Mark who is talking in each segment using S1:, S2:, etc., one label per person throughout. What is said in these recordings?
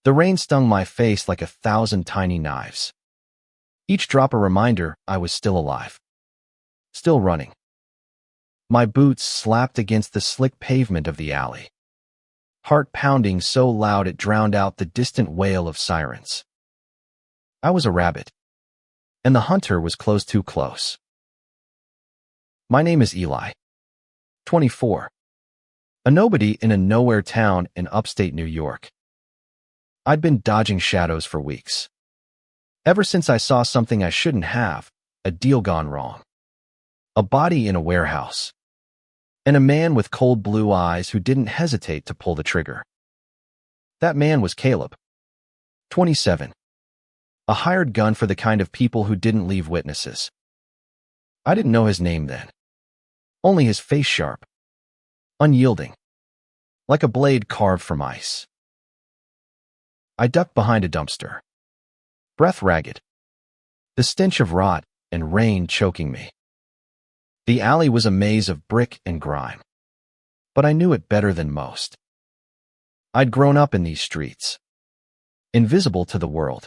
S1: The rain stung my face like 1,000 tiny knives. Each drop a reminder I was still alive. Still running. My boots slapped against the slick pavement of the alley. Heart pounding so loud it drowned out the distant wail of sirens. I was a rabbit, and the hunter was close too close. My name is Eli. 24. A nobody in a nowhere town in upstate New York. I'd been dodging shadows for weeks. Ever since I saw something I shouldn't have, a deal gone wrong. A body in a warehouse. And a man with cold blue eyes who didn't hesitate to pull the trigger. That man was Caleb. 27. A hired gun for the kind of people who didn't leave witnesses. I didn't know his name then. Only his face sharp. Unyielding. Like a blade carved from ice. I ducked behind a dumpster. Breath ragged. The stench of rot and rain choking me. The alley was a maze of brick and grime. But I knew it better than most. I'd grown up in these streets. Invisible to the world.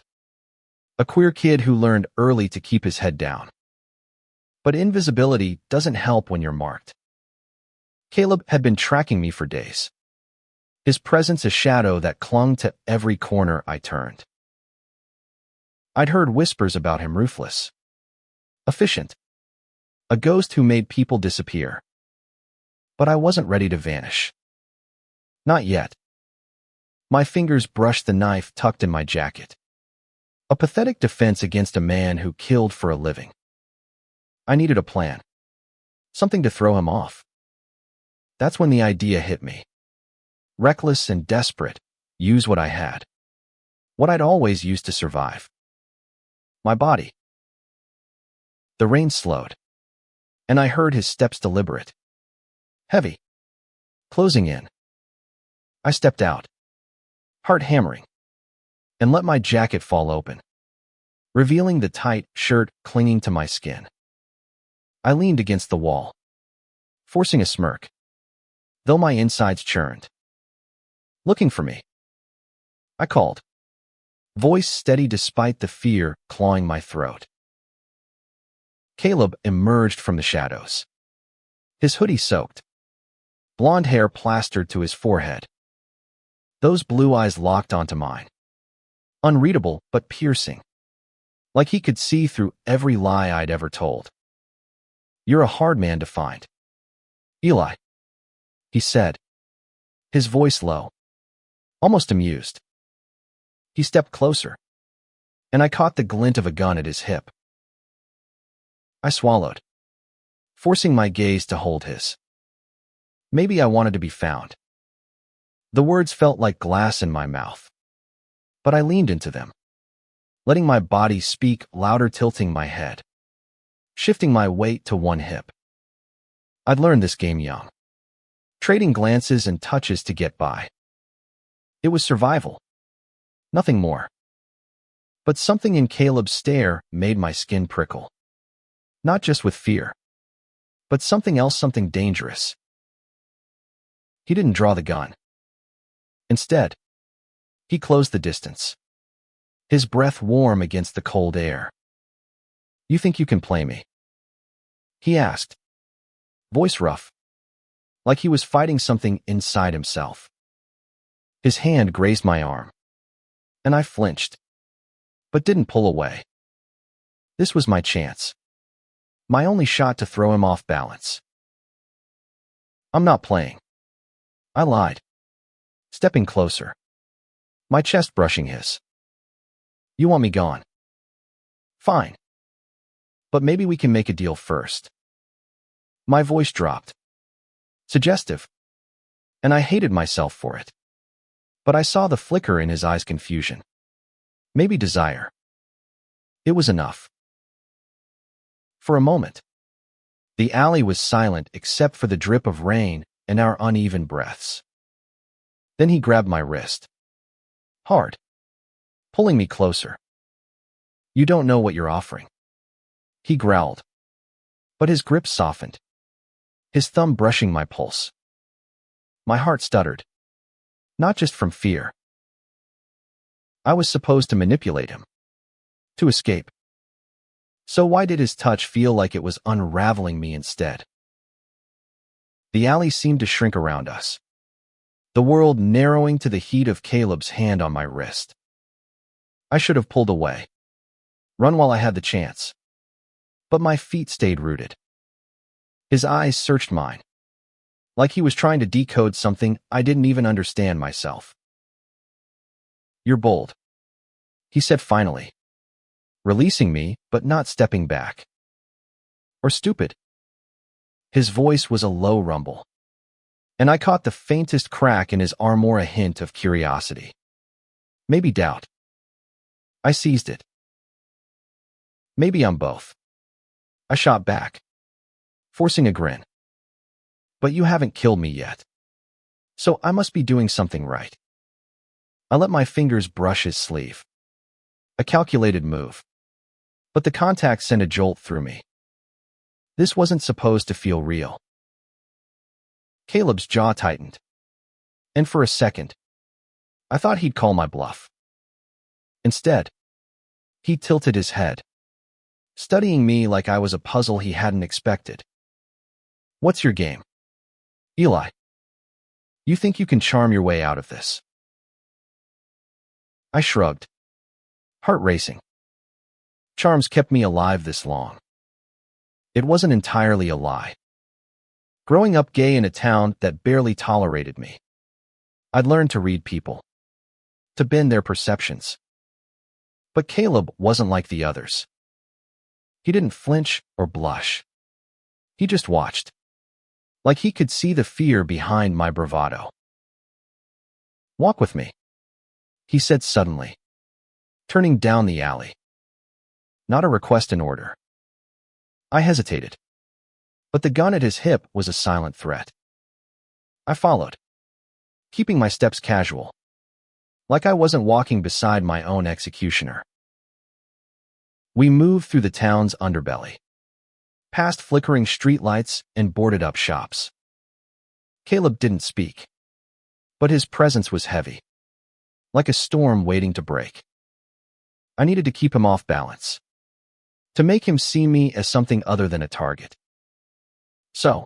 S1: A queer kid who learned early to keep his head down. But invisibility doesn't help when you're marked. Caleb had been tracking me for days. His presence a shadow that clung to every corner I turned. I'd heard whispers about him: ruthless, efficient, a ghost who made people disappear. But I wasn't ready to vanish. Not yet. My fingers brushed the knife tucked in my jacket. A pathetic defense against a man who killed for a living. I needed a plan. Something to throw him off. That's when the idea hit me. Reckless and desperate, use what I had. What I'd always used to survive. My body. The rain slowed, and I heard his steps deliberate. Heavy. Closing in. I stepped out, heart hammering, and let my jacket fall open, revealing the tight shirt clinging to my skin. I leaned against the wall, forcing a smirk, though my insides churned. Looking for me. I called, voice steady despite the fear clawing my throat. Caleb emerged from the shadows. His hoodie soaked, blonde hair plastered to his forehead. Those blue eyes locked onto mine. Unreadable but piercing. Like he could see through every lie I'd ever told. You're a hard man to find. Eli, he said, his voice low, almost amused. He stepped closer, and I caught the glint of a gun at his hip. I swallowed, forcing my gaze to hold his. Maybe I wanted to be found. The words felt like glass in my mouth, but I leaned into them, letting my body speak louder, tilting my head, shifting my weight to one hip. I'd learned this game young, trading glances and touches to get by. It was survival, nothing more. But something in Caleb's stare made my skin prickle. Not just with fear, but something else, something dangerous. He didn't draw the gun. Instead, he closed the distance, his breath warm against the cold air. You think you can play me? He asked, voice rough, like he was fighting something inside himself. His hand grazed my arm, and I flinched, but didn't pull away. This was my chance. My only shot to throw him off balance. I'm not playing. I lied, stepping closer, my chest brushing his. You want me gone? Fine. But maybe we can make a deal first. My voice dropped. Suggestive. And I hated myself for it. But I saw the flicker in his eyes, confusion. Maybe desire. It was enough. For a moment, the alley was silent except for the drip of rain and our uneven breaths. Then he grabbed my wrist. Hard. Pulling me closer. You don't know what you're offering. He growled. But his grip softened. His thumb brushing my pulse. My heart stuttered. Not just from fear. I was supposed to manipulate him, to escape. So why did his touch feel like it was unraveling me instead? The alley seemed to shrink around us, the world narrowing to the heat of Caleb's hand on my wrist. I should have pulled away, run while I had the chance. But my feet stayed rooted. His eyes searched mine, like he was trying to decode something I didn't even understand myself. "You're bold," he said finally, releasing me but not stepping back. "Or stupid." His voice was a low rumble, and I caught the faintest crack in his armor, a hint of curiosity. Maybe doubt. I seized it. "Maybe I'm both," I shot back, forcing a grin. "But you haven't killed me yet, so I must be doing something right." I let my fingers brush his sleeve. A calculated move, but the contact sent a jolt through me. This wasn't supposed to feel real. Caleb's jaw tightened, and for a second, I thought he'd call my bluff. Instead, he tilted his head, studying me like I was a puzzle he hadn't expected. "What's your game, Eli? You think you can charm your way out of this?" I shrugged, heart racing. Charms kept me alive this long. It wasn't entirely a lie. Growing up gay in a town that barely tolerated me, I'd learned to read people, to bend their perceptions. But Caleb wasn't like the others. He didn't flinch or blush. He just watched, like he could see the fear behind my bravado. "Walk with me," he said suddenly, turning down the alley. Not a request, an order. I hesitated, but the gun at his hip was a silent threat. I followed, keeping my steps casual, like I wasn't walking beside my own executioner. We moved through the town's underbelly, past flickering streetlights and boarded-up shops. Caleb didn't speak, but his presence was heavy, like a storm waiting to break. I needed to keep him off balance, to make him see me as something other than a target. "So,"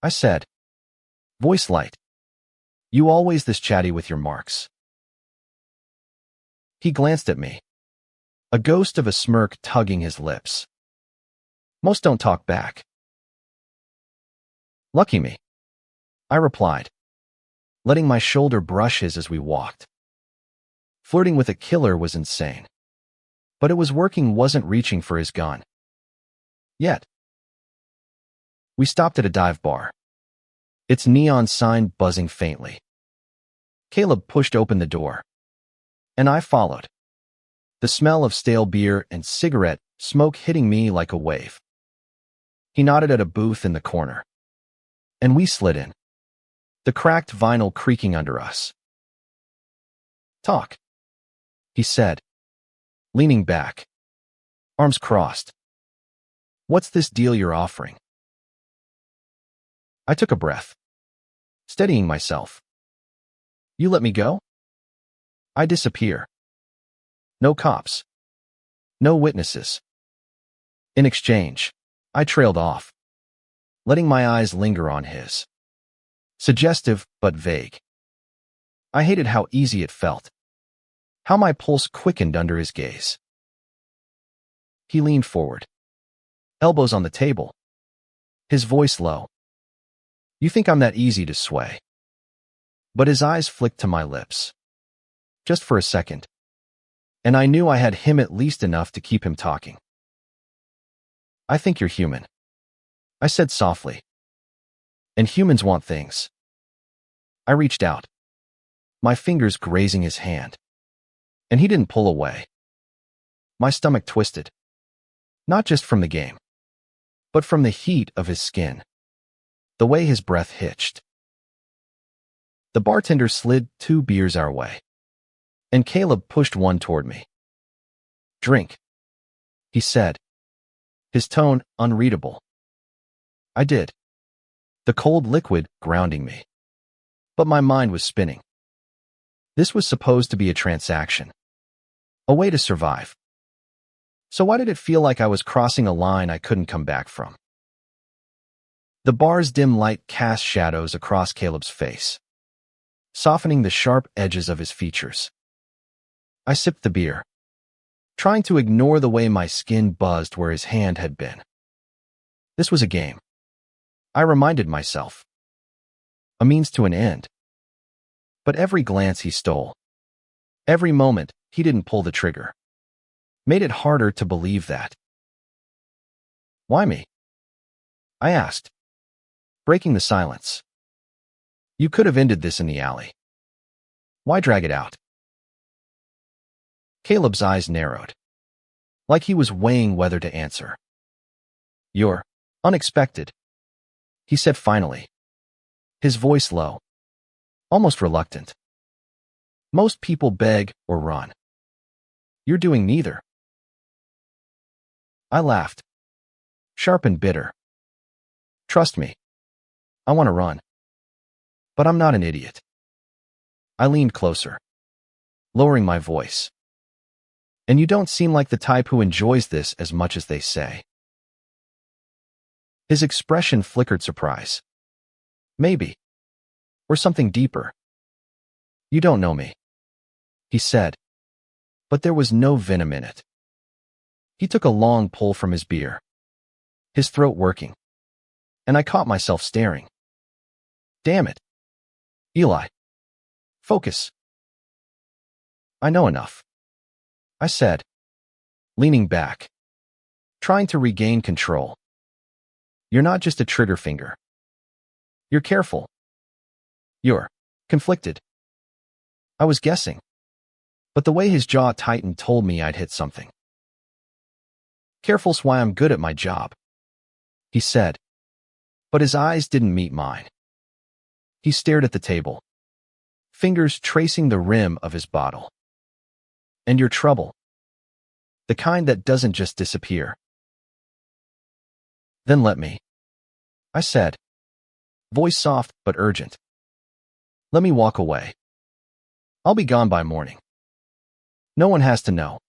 S1: I said, voice light, "you always this chatty with your marks?" He glanced at me, a ghost of a smirk tugging his lips. "Most don't talk back." "Lucky me," I replied, letting my shoulder brush his as we walked. Flirting with a killer was insane, but it was working. Wasn't reaching for his gun yet. We stopped at a dive bar, its neon sign buzzing faintly. Caleb pushed open the door, and I followed, the smell of stale beer and cigarette smoke hitting me like a wave. He nodded at a booth in the corner, and we slid in, the cracked vinyl creaking under us. "Talk," he said, leaning back, arms crossed. "What's this deal you're offering?" I took a breath, steadying myself. "You let me go? I disappear. No cops. No witnesses." In exchange, I trailed off, letting my eyes linger on his. Suggestive but vague. I hated how easy it felt, how my pulse quickened under his gaze. He leaned forward, elbows on the table, his voice low. "You think I'm that easy to sway?" But his eyes flicked to my lips, just for a second, and I knew I had him at least enough to keep him talking. "I think you're human," I said softly. "And humans want things." I reached out, my fingers grazing his hand, and he didn't pull away. My stomach twisted, not just from the game, but from the heat of his skin, the way his breath hitched. The bartender slid 2 beers our way, and Caleb pushed one toward me. "Drink," he said, his tone unreadable. I did, the cold liquid grounding me. But my mind was spinning. This was supposed to be a transaction, A way to survive. So why did it feel like I was crossing a line I couldn't come back from? The bar's dim light cast shadows across Caleb's face, softening the sharp edges of his features. I sipped the beer, trying to ignore the way my skin buzzed where his hand had been. This was a game, I reminded myself. A means to an end. But every glance he stole, every moment he didn't pull the trigger, made it harder to believe that. Why me? I asked, breaking the silence. You could have ended this in the alley. Why drag it out? Caleb's eyes narrowed, like he was weighing whether to answer. You're unexpected, he said finally, his voice low, almost reluctant. Most people beg or run. You're doing neither. I laughed, sharp and bitter. Trust me, I want to run. But I'm not an idiot. I leaned closer, lowering my voice. And you don't seem like the type who enjoys this as much as they say. His expression flickered surprise. Maybe. Or something deeper. You don't know me, he said. But there was no venom in it. He took a long pull from his beer, his throat working, and I caught myself staring. Damn it. Eli. Focus. I know enough, I said, leaning back, trying to regain control. You're not just a trigger finger. You're careful. You're conflicted. I was guessing, but the way his jaw tightened told me I'd hit something. Careful's why I'm good at my job, he said, but his eyes didn't meet mine. He stared at the table, fingers tracing the rim of his bottle. And your trouble, the kind that doesn't just disappear. Then let me, I said, voice soft but urgent. Let me walk away. I'll be gone by morning. No one has to know.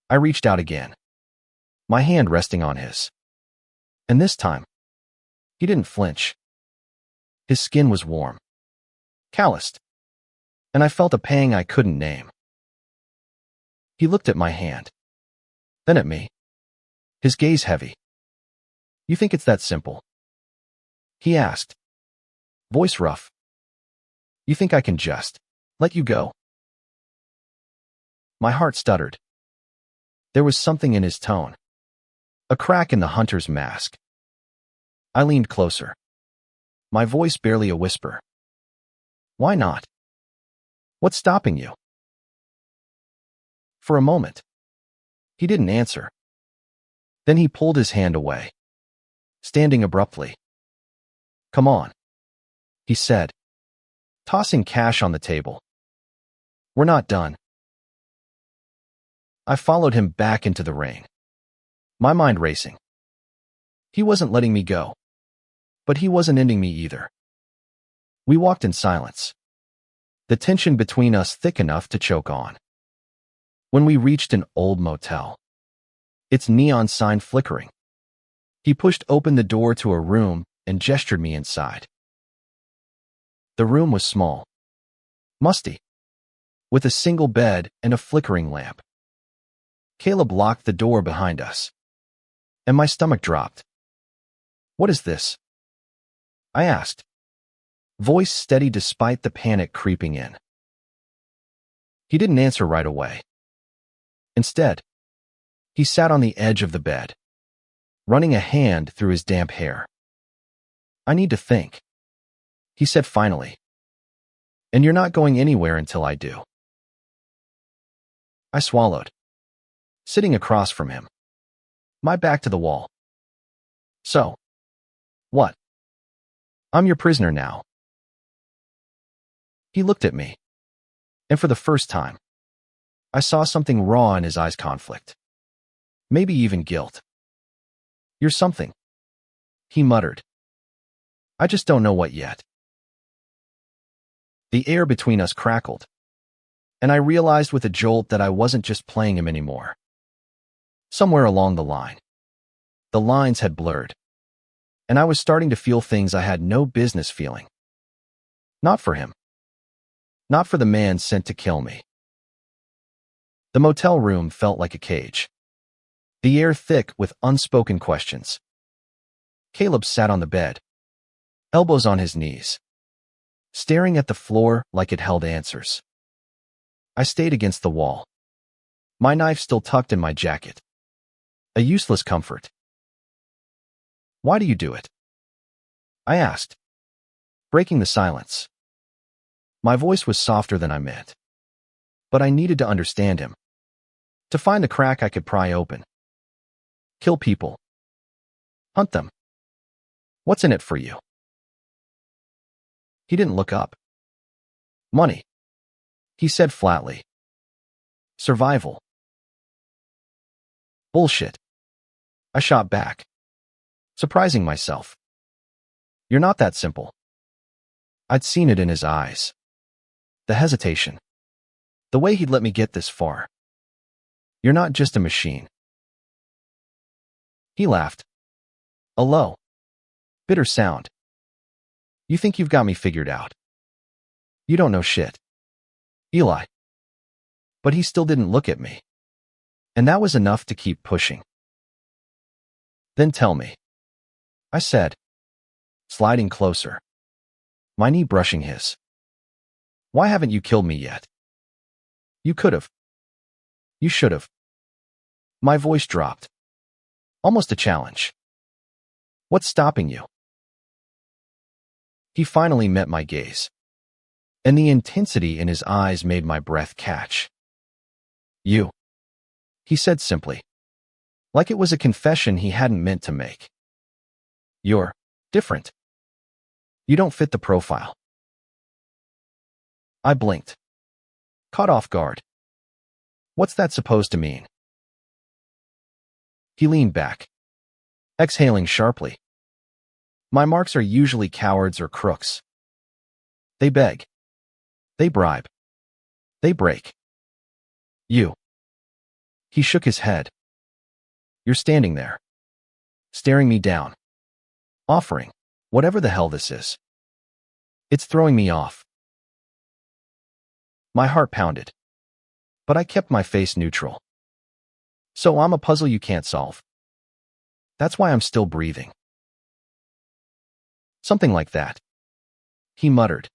S1: I reached out again, my hand resting on his. And this time, he didn't flinch. His skin was warm, calloused, and I felt a pang I couldn't name. He looked at my hand, then at me, his gaze heavy. You think it's that simple? He asked, voice rough. You think I can just let you go? My heart stuttered. There was something in his tone, a crack in the hunter's mask. I leaned closer, my voice barely a whisper. Why not? What's stopping you? For a moment, he didn't answer. Then he pulled his hand away, standing abruptly. Come on, he said, tossing cash on the table. We're not done. I followed him back into the rain, my mind racing. He wasn't letting me go, but he wasn't ending me either. We walked in silence, the tension between us thick enough to choke on. When we reached an old motel, its neon sign flickering, he pushed open the door to a room and gestured me inside. The room was small, musty, with a single bed and a flickering lamp. Caleb locked the door behind us, and my stomach dropped. What is this? I asked, voice steady despite the panic creeping in. He didn't answer right away. Instead, he sat on the edge of the bed, running a hand through his damp hair. I need to think, he said finally. And you're not going anywhere until I do. I swallowed, sitting across from him, my back to the wall. So, what? I'm your prisoner now. He looked at me, and for the first time, I saw something raw in his eyes, conflict. Maybe even guilt. You're something, he muttered. I just don't know what yet. The air between us crackled, And I realized with a jolt that I wasn't just playing him anymore. Somewhere along the lines had blurred, and I was starting to feel things I had no business feeling. Not for him. Not for the man sent to kill me. The motel room felt like a cage, the air thick with unspoken questions. Caleb sat on the bed, elbows on his knees, staring at the floor like it held answers. I stayed against the wall, my knife still tucked in my jacket. A useless comfort. "Why do you do it?" I asked, breaking the silence. My voice was softer than I meant, but I needed to understand him, to find the crack I could pry open. Kill people. Hunt them. What's in it for you? He didn't look up. Money, he said flatly. Survival. Bullshit. I shot back, surprising myself. You're not that simple. I'd seen it in his eyes. The hesitation. The way he'd let me get this far. You're not just a machine. He laughed. A low, bitter sound. You think you've got me figured out. You don't know shit, Eli. But he still didn't look at me. And that was enough to keep pushing. Then tell me, I said, sliding closer, my knee brushing his. Why haven't you killed me yet? You could have. You should have. My voice dropped. Almost a challenge. What's stopping you? He finally met my gaze, and the intensity in his eyes made my breath catch. You, he said simply, like it was a confession he hadn't meant to make. You're different. You don't fit the profile. I blinked, caught off guard. What's that supposed to mean? He leaned back, exhaling sharply. My marks are usually cowards or crooks. They beg. They bribe. They break. You. He shook his head. You're standing there, staring me down, offering whatever the hell this is. It's throwing me off. My heart pounded, but I kept my face neutral. So I'm a puzzle you can't solve. That's why I'm still breathing. Something like that, he muttered,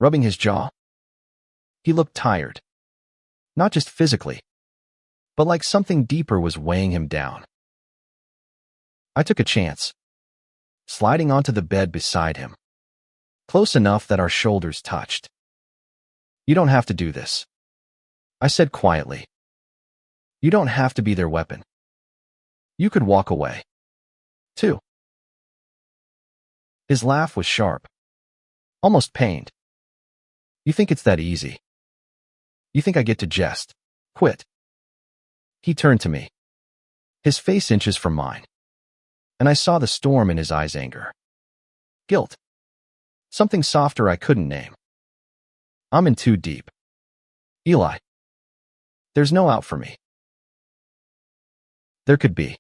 S1: rubbing his jaw. He looked tired, not just physically, but like something deeper was weighing him down. I took a chance, sliding onto the bed beside him, close enough that our shoulders touched. You don't have to do this, I said quietly. You don't have to be their weapon. You could walk away, too. His laugh was sharp, almost pained. You think it's that easy? You think I get to jest, quit? He turned to me, his face inches from mine, and I saw the storm in his eyes: anger, guilt, something softer I couldn't name. I'm in too deep, Eli. There's no out for me. There could be,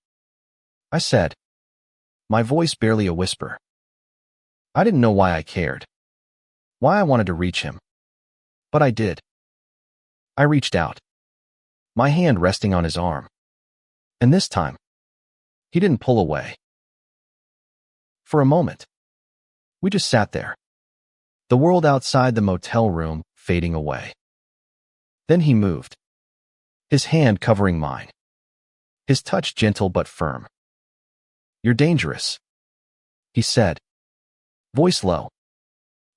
S1: I said, my voice barely a whisper. I didn't know why I cared, why I wanted to reach him, but I did. I reached out, my hand resting on his arm, and this time, he didn't pull away. For a moment, we just sat there, the world outside the motel room fading away. Then he moved, his hand covering mine, his touch gentle but firm. You're dangerous, he said, voice low,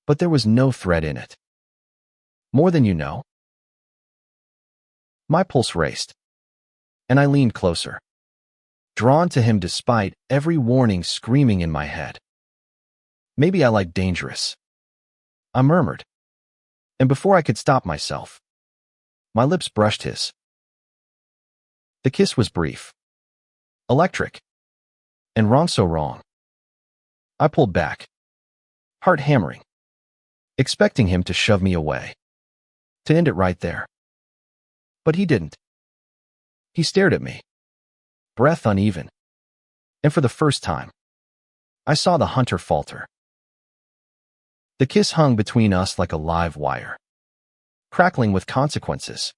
S1: but there was no threat in it. More than you know. My pulse raced, and I leaned closer, drawn to him despite every warning screaming in my head. Maybe I like dangerous, I murmured, and before I could stop myself, my lips brushed his. The kiss was brief, electric, and wrong, so wrong. I pulled back, heart hammering, expecting him to shove me away. to end it right there. But he didn't. He stared at me, breath uneven, and for the first time, I saw the hunter falter. The kiss hung between us like a live wire, crackling with consequences.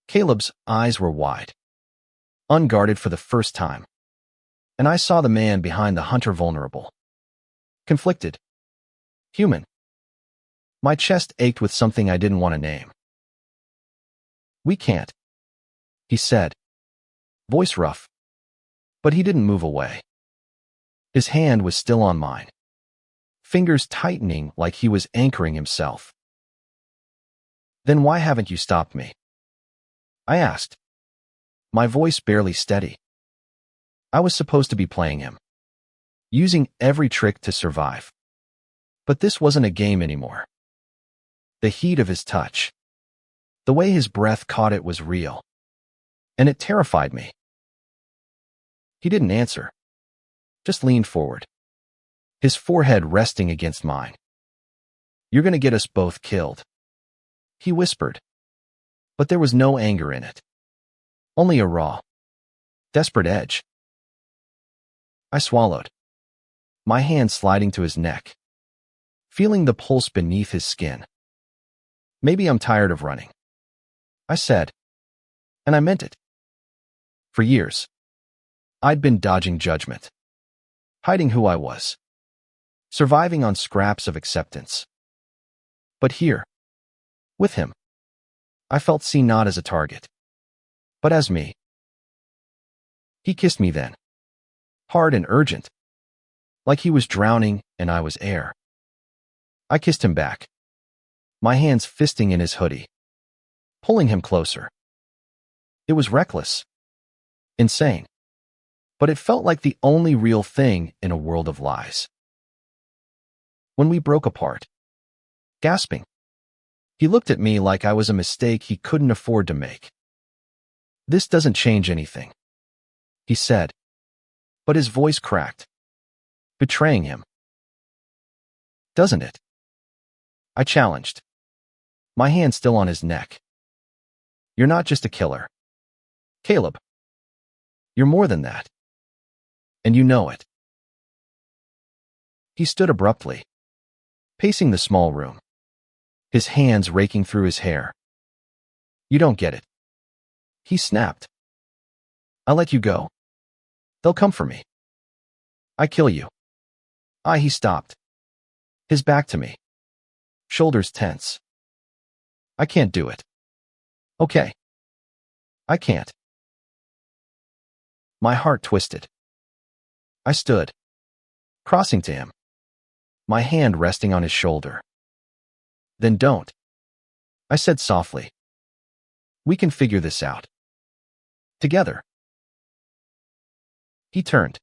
S1: Caleb's eyes were wide, unguarded for the first time, and I saw the man behind the hunter vulnerable, conflicted, human. My chest ached with something I didn't want to name. "We can't," he said, voice rough, but he didn't move away. His hand was still on mine, fingers tightening like he was anchoring himself. "Then why haven't you stopped me?" I asked, my voice barely steady. I was supposed to be playing him, using every trick to survive. But this wasn't a game anymore. The heat of his touch, the way his breath caught it was real, and it terrified me. He didn't answer, just leaned forward, his forehead resting against mine. "You're going to get us both killed," he whispered, but there was no anger in it, only a raw, desperate edge. I swallowed, my hand sliding to his neck, feeling the pulse beneath his skin. "Maybe I'm tired of running," I said, and I meant it. For years, I'd been dodging judgment, hiding who I was, surviving on scraps of acceptance. But here, with him, I felt seen not as a target, but as me. He kissed me then, hard and urgent, like he was drowning and I was air. I kissed him back, my hands fisting in his hoodie, pulling him closer. It was reckless, insane, but it felt like the only real thing in a world of lies. When we broke apart, gasping, he looked at me like I was a mistake he couldn't afford to make. "This doesn't change anything," he said, but his voice cracked, betraying him. "Doesn't it?" I challenged, my hand still on his neck. "You're not just a killer, Caleb. You're more than that. And you know it." He stood abruptly, pacing the small room, his hands raking through his hair. "You don't get it," he snapped. "I'll let you go. They'll come for me. I kill you." He stopped, his back to me, shoulders tense. "I can't do it." "Okay. I can't." My heart twisted. I stood, crossing to him, my hand resting on his shoulder. "Then don't," I said softly. "We can figure this out. Together." He turned,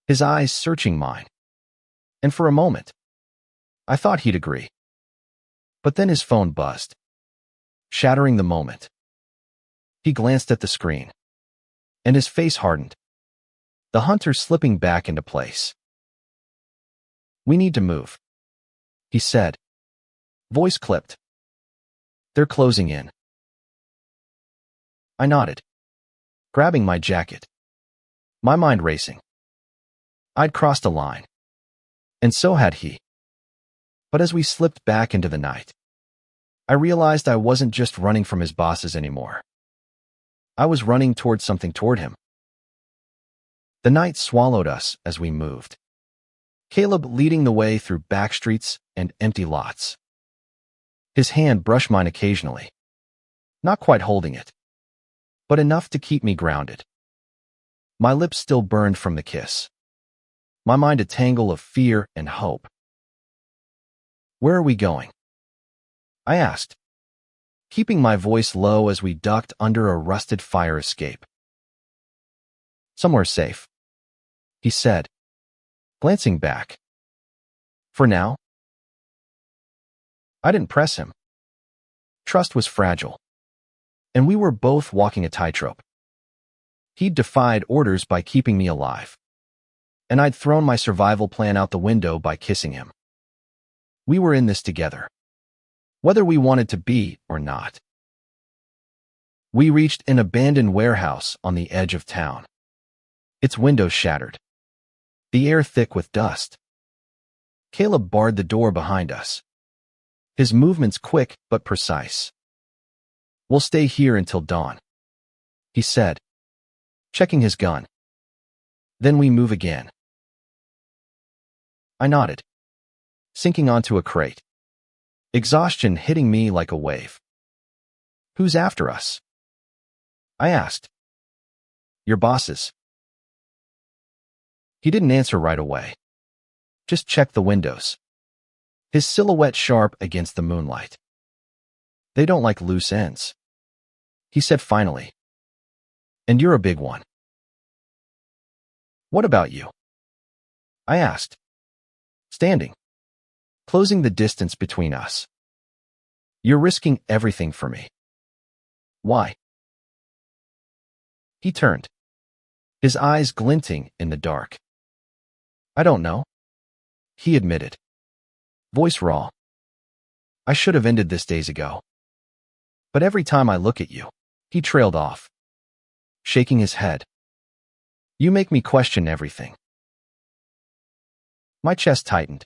S1: his eyes searching mine, and for a moment, I thought he'd agree. But then his phone buzzed, shattering the moment. He glanced at the screen, and his face hardened, the hunter slipping back into place. "We need to move," he said, voice clipped. "They're closing in." I nodded, grabbing my jacket, my mind racing. I'd crossed a line, and so had he. But as we slipped back into the night, I realized I wasn't just running from his bosses anymore. I was running toward something toward him. The night swallowed us as we moved, Caleb leading the way through back streets and empty lots. His hand brushed mine occasionally, not quite holding it, but enough to keep me grounded. My lips still burned from the kiss, my mind a tangle of fear and hope. "Where are we going?" I asked, keeping my voice low as we ducked under a rusted fire escape. "Somewhere safe," he said, glancing back. "For now." I didn't press him. Trust was fragile, and we were both walking a tightrope. He'd defied orders by keeping me alive, and I'd thrown my survival plan out the window by kissing him. We were in this together, whether we wanted to be or not. We reached an abandoned warehouse on the edge of town. Its windows shattered, the air thick with dust. Caleb barred the door behind us, his movements quick but precise. "We'll stay here until dawn," he said, checking his gun. "Then we move again." I nodded, sinking onto a crate, exhaustion hitting me like a wave. "Who's after us?" I asked. "Your bosses." He didn't answer right away, just checked the windows, his silhouette sharp against the moonlight. "They don't like loose ends," he said finally. "And you're a big one." "What about you?" I asked, standing, closing the distance between us. "You're risking everything for me." "Why?" He turned, his eyes glinting in the dark. "I don't know," he admitted, voice raw. "I should have ended this days ago. But every time I look at you," he trailed off, shaking his head. "You make me question everything." My chest tightened.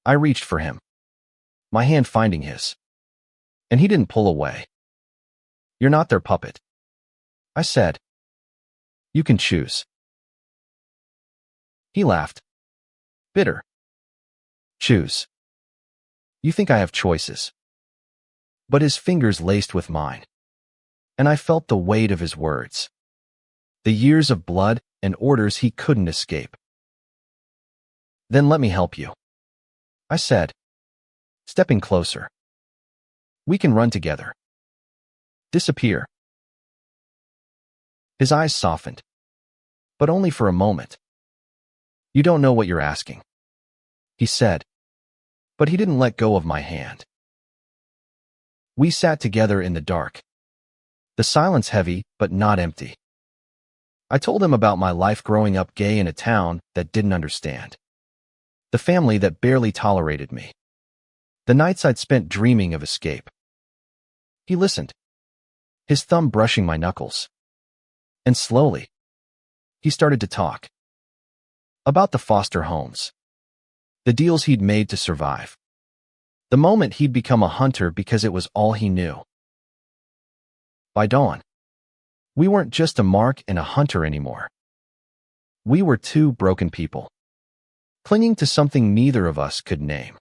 S1: I reached for him, my hand finding his, and he didn't pull away. "You're not their puppet," I said. "You can choose." He laughed, bitter. "Choose? You think I have choices?" But his fingers laced with mine, and I felt the weight of his words, the years of blood and orders he couldn't escape. "Then let me help you," I said, stepping closer. "We can run together. Disappear." His eyes softened, but only for a moment. "You don't know what you're asking," he said, but he didn't let go of my hand. We sat together in the dark, the silence heavy but not empty. I told him about my life growing up gay in a town that didn't understand, the family that barely tolerated me, the nights I'd spent dreaming of escape. He listened, his thumb brushing my knuckles. And slowly, he started to talk. About the foster homes, the deals he'd made to survive, the moment he'd become a hunter because it was all he knew. By dawn, we weren't just a mark and a hunter anymore. We were two broken people, clinging to something neither of us could name.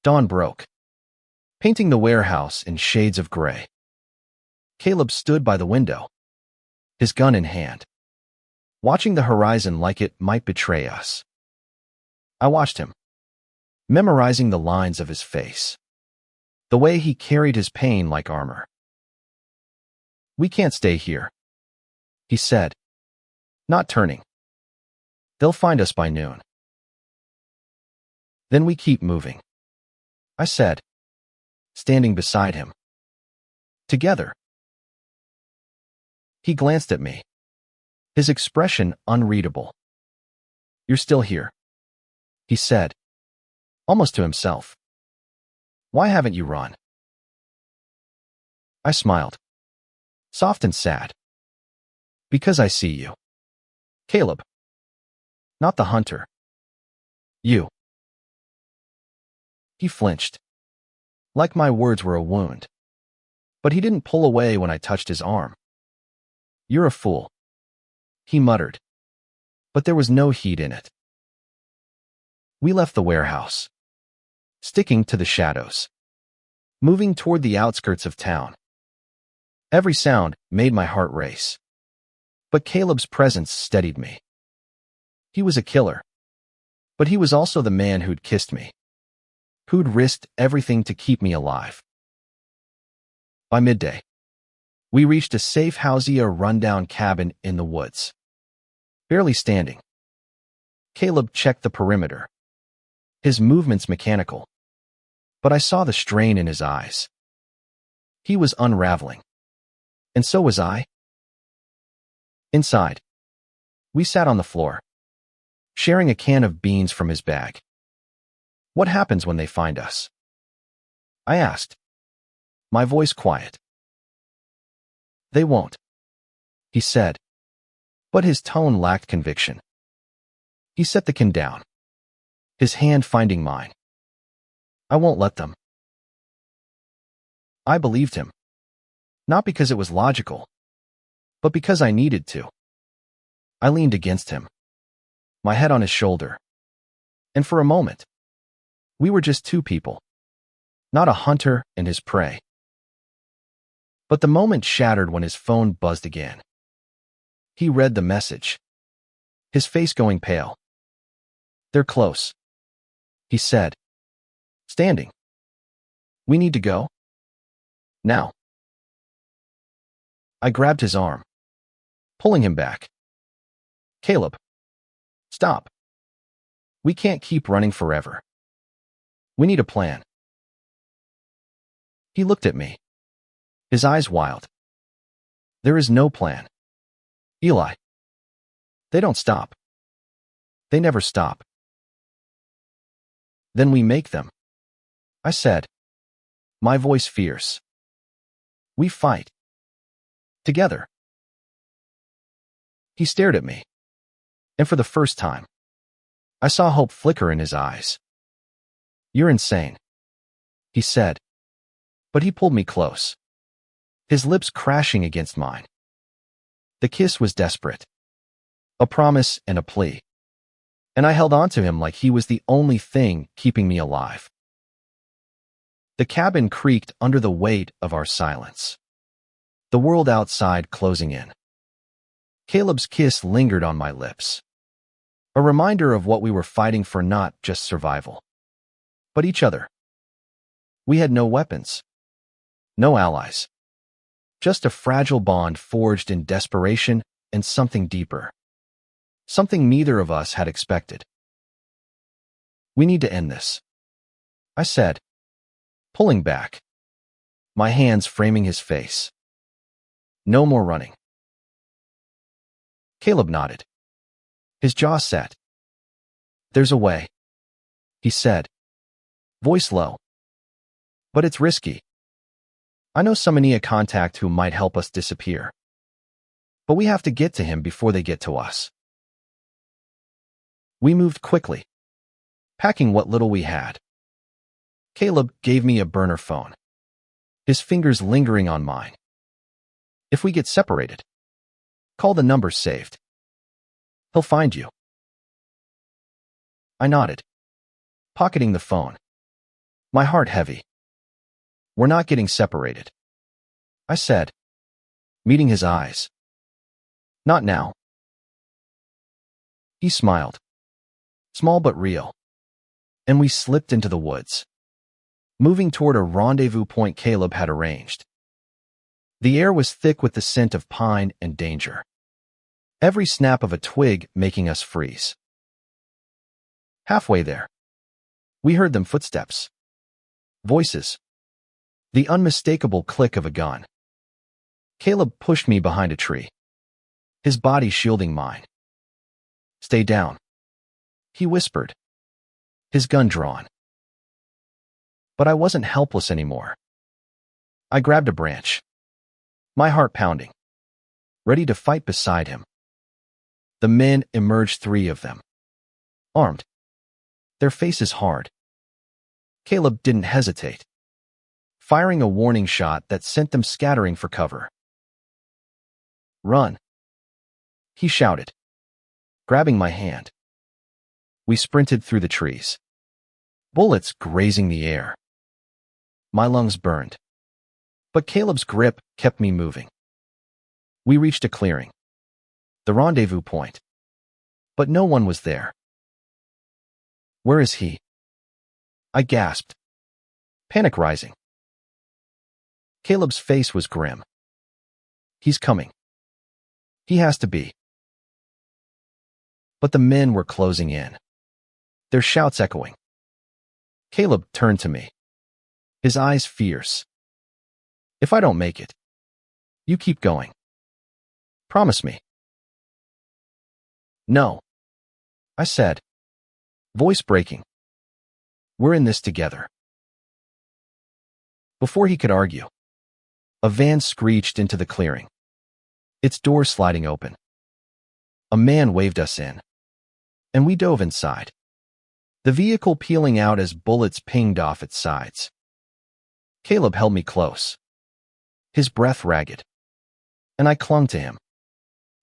S1: Dawn broke, painting the warehouse in shades of gray. Caleb stood by the window, his gun in hand, watching the horizon like it might betray us. I watched him, memorizing the lines of his face, the way he carried his pain like armor. "We can't stay here," he said, not turning. "They'll find us by noon." "Then we keep moving," I said, standing beside him. "Together." He glanced at me, his expression unreadable. "You're still here," he said, almost to himself. "Why haven't you run?" I smiled, soft and sad. "Because I see you. Caleb. Not the hunter. You." He flinched, like my words were a wound. But he didn't pull away when I touched his arm. "You're a fool," he muttered, but there was no heat in it. We left the warehouse, sticking to the shadows, moving toward the outskirts of town. Every sound made my heart race, but Caleb's presence steadied me. He was a killer, but he was also the man who'd kissed me, who'd risked everything to keep me alive. By midday, we reached a safe rundown cabin in the woods. Barely standing, Caleb checked the perimeter, his movements mechanical, but I saw the strain in his eyes. He was unraveling, and so was I. Inside, we sat on the floor, sharing a can of beans from his bag. "What happens when they find us?" I asked, my voice quiet. They won't, he said, but his tone lacked conviction. He set the can down, his hand finding mine. I won't let them. I believed him, not because it was logical, but because I needed to. I leaned against him, my head on his shoulder, and for a moment, we were just two people, not a hunter and his prey. But the moment shattered when his phone buzzed again. He read the message, his face going pale. They're close, he said, standing. We need to go. Now. I grabbed his arm, pulling him back. Caleb, stop. We can't keep running forever. We need a plan. He looked at me, his eyes wild. There is no plan. Eli. They don't stop. They never stop. Then we make them, I said, my voice fierce. We fight. Together. He stared at me, and for the first time, I saw hope flicker in his eyes. You're insane, he said, but he pulled me close, his lips crashing against mine. The kiss was desperate, a promise and a plea, and I held on to him like he was the only thing keeping me alive. The cabin creaked under the weight of our silence, the world outside closing in. Caleb's kiss lingered on my lips, a reminder of what we were fighting for, not just survival, but each other. We had no weapons, no allies, just a fragile bond forged in desperation and something deeper, something neither of us had expected. We need to end this, I said, pulling back, my hands framing his face. No more running. Caleb nodded, his jaw set. There's a way, he said, voice low. But it's risky. I know somebody a contact who might help us disappear. But we have to get to him before they get to us. We moved quickly, packing what little we had. Caleb gave me a burner phone, his fingers lingering on mine. If we get separated, call the number saved. He'll find you. I nodded, pocketing the phone, my heart heavy. We're not getting separated, I said, meeting his eyes. Not now. He smiled, small but real, and we slipped into the woods, moving toward a rendezvous point Caleb had arranged. The air was thick with the scent of pine and danger, every snap of a twig making us freeze. Halfway there, we heard them footsteps, voices, the unmistakable click of a gun. Caleb pushed me behind a tree, his body shielding mine. Stay down, he whispered, his gun drawn. But I wasn't helpless anymore. I grabbed a branch, my heart pounding, ready to fight beside him. The men emerged, 3 of them, armed, their faces hard. Caleb didn't hesitate, firing a warning shot that sent them scattering for cover. Run, he shouted, grabbing my hand. We sprinted through the trees, bullets grazing the air. My lungs burned, but Caleb's grip kept me moving. We reached a clearing, the rendezvous point, but no one was there. Where is he? I gasped, panic rising. Caleb's face was grim. He's coming. He has to be. But the men were closing in, their shouts echoing. Caleb turned to me, his eyes fierce. If I don't make it, you keep going. Promise me. No, I said, voice breaking. We're in this together. Before he could argue, a van screeched into the clearing, its doors sliding open. A man waved us in, and we dove inside, the vehicle peeling out as bullets pinged off its sides. Caleb held me close, his breath ragged, and I clung to him,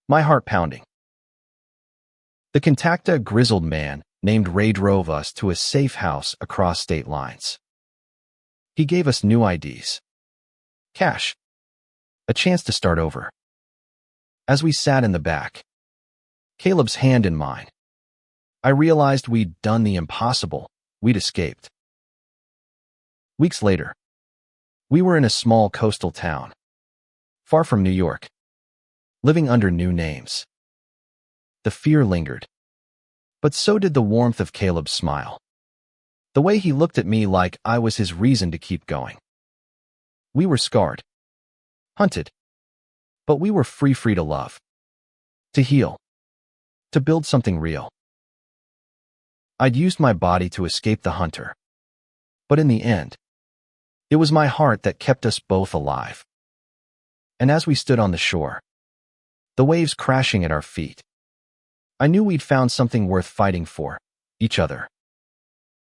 S1: my heart pounding. The contacta, grizzled man named Ray, drove us to a safe house across state lines. He gave us new IDs, cash, a chance to start over. As we sat in the back, Caleb's hand in mine, I realized we'd done the impossible. We'd escaped. Weeks later, we were in a small coastal town, far from New York, living under new names. The fear lingered, but so did the warmth of Caleb's smile, the way he looked at me like I was his reason to keep going. We were scarred, hunted, but we were free to love, to heal, to build something real. I'd used my body to escape the hunter, but in the end, it was my heart that kept us both alive. And as we stood on the shore, the waves crashing at our feet, I knew we'd found something worth fighting for, each other.